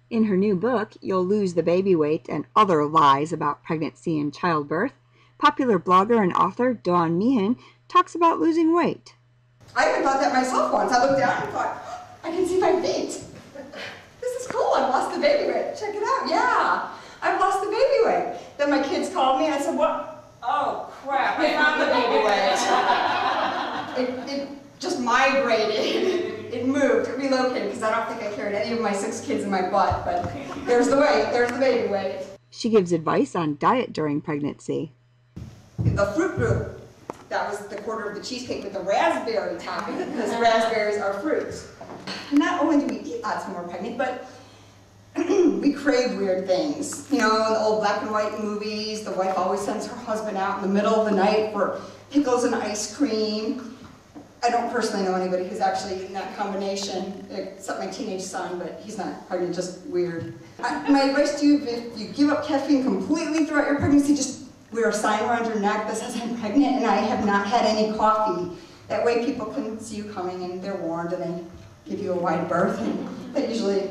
In her new book, You'll Lose the Baby Weight and Other Lies About Pregnancy and Childbirth, popular blogger and author Dawn Meehan talks about losing weight. I even thought that myself once. I looked down and thought, I can see my feet. This is cool, I've lost the baby weight. Check it out, yeah, I've lost the baby weight. Then my kids called me and I said, what? Oh crap, I found the baby weight. It just migrated. It moved, it relocated, because I don't think I carried any of my 6 kids in my butt, but there's the weight, there's the baby weight. She gives advice on diet during pregnancy. The fruit group, that was the quarter of the cheesecake with the raspberry topping, because raspberries are fruits. Not only do we eat lots when we're pregnant, but we crave weird things. You know, in the old black and white movies, the wife always sends her husband out in the middle of the night for pickles and ice cream. I don't personally know anybody who's actually eaten that combination, except my teenage son, but he's not pregnant, just weird. My advice to you, if you give up caffeine completely throughout your pregnancy, just wear a sign around your neck that says I'm pregnant and I have not had any coffee. That way people can see you coming and they're warned and they give you a wide berth, and that usually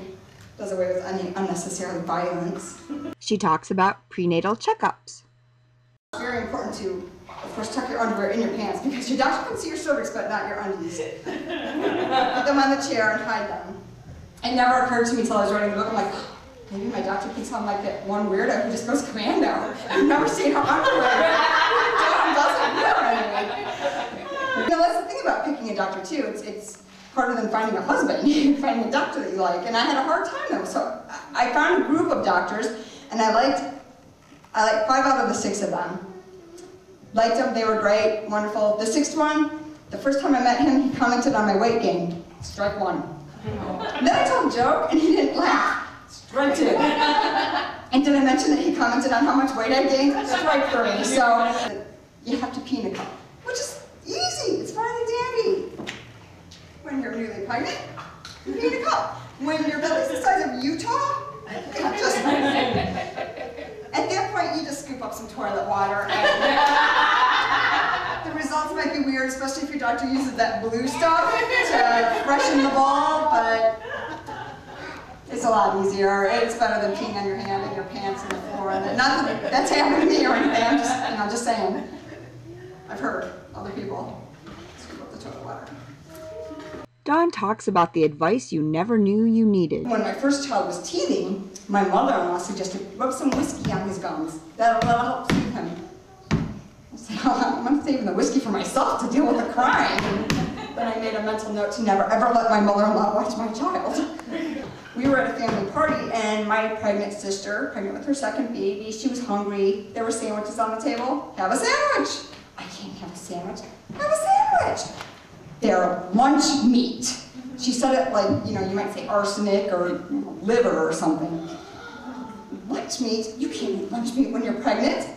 does away with any unnecessary violence. She talks about prenatal checkups. It's very important to, of course, tuck your underwear in your pants because your doctor can see your cervix but not your undies. Put them on the chair and hide them. It never occurred to me until I was writing the book. I'm like, maybe my doctor thinks I'm like that one weirdo who just goes commando. I've never seen her underwear. Doesn't wear any. You know, that's the thing about picking a doctor too. It's harder than finding a husband. Finding a doctor that you like. And I had a hard time though. So I found a group of doctors, and I liked 5 out of the 6 of them. Liked them, they were great, wonderful. The 6th one, the first time I met him, he commented on my weight gain. Strike 1. Then I told a joke, and he didn't laugh. Strike 2. And did I mention that he commented on how much weight I gained? Strike 3. So you have to pee in a cup, which is easy. It's fine and dandy. When you're newly pregnant, you pee in a cup. When your belly's the size of Utah, just at that point, you just scoop up some toilet water, and the results might be weird, especially if your doctor uses that blue stuff to freshen the ball, but it's a lot easier. It's better than peeing on your hand and your pants on the floor. And not that that's happened to me or anything, I'm just saying. I've heard other people scoop up the toilet water. Dawn talks about the advice you never knew you needed. When my first child was teething, my mother-in-law suggested rub some whiskey on his gums. That'll help soothe him. I said, oh, I'm saving the whiskey for myself to deal with the crying. Then I made a mental note to never ever let my mother-in-law watch my child. We were at a family party, and my pregnant sister, pregnant with her 2nd baby, she was hungry. There were sandwiches on the table. Have a sandwich. I can't have a sandwich. Have a sandwich. They're lunch meat. She said it like, you know, you might say arsenic or liver or something. Lunch meat? You can't eat lunch meat when you're pregnant.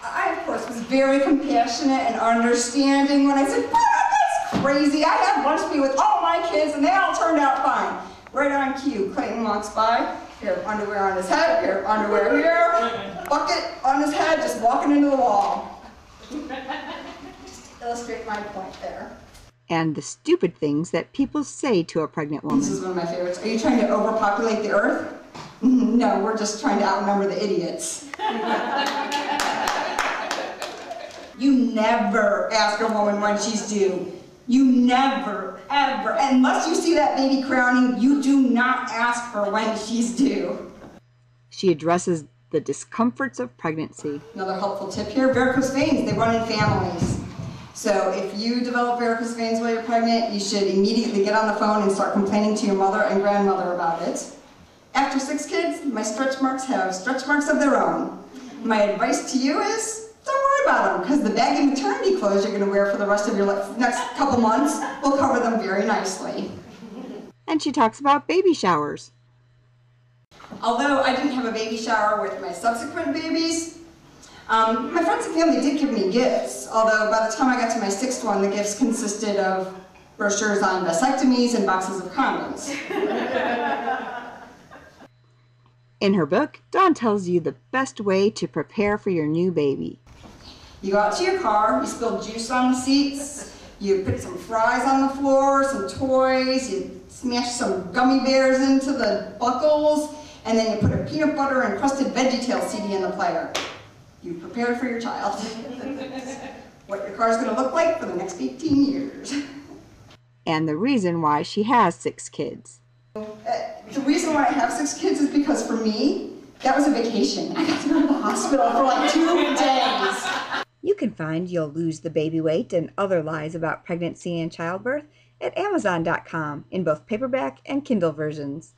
I, of course, was very compassionate and understanding when I said, that's crazy. I had lunch meat with all my kids and they all turned out fine. Right on cue, Clayton walks by, pair of underwear on his head, pair of underwear here, bucket on his head, just walking into the wall. Just to illustrate my point there. And the stupid things that people say to a pregnant woman. This is one of my favorites. Are you trying to overpopulate the earth? No, we're just trying to outnumber the idiots. You never ask a woman when she's due. You never, ever, unless you see that baby crowning, you do not ask her when she's due. She addresses the discomforts of pregnancy. Another helpful tip here, varicose veins, they run in families. So if you develop varicose veins while you're pregnant, you should immediately get on the phone and start complaining to your mother and grandmother about it. After 6 kids, my stretch marks have stretch marks of their own. My advice to you is, don't worry about them, because the baggy maternity clothes you're going to wear for the rest of your next couple months will cover them very nicely. And she talks about baby showers. Although I didn't have a baby shower with my subsequent babies, my friends and family did give me gifts, although by the time I got to my 6th one, the gifts consisted of brochures on vasectomies and boxes of condoms. In her book, Dawn tells you the best way to prepare for your new baby. You go out to your car, you spill juice on the seats, you put some fries on the floor, some toys, you smash some gummy bears into the buckles, and then you put a peanut butter and crusted VeggieTale CD in the platter. You prepared for your child. What your car's going to look like for the next 18 years. And the reason why she has 6 kids. The reason why I have 6 kids is because for me, that was a vacation. I got to go to the hospital for like 2 days. You can find You'll Lose the Baby Weight and Other Lies About Pregnancy and Childbirth at Amazon.com in both paperback and Kindle versions.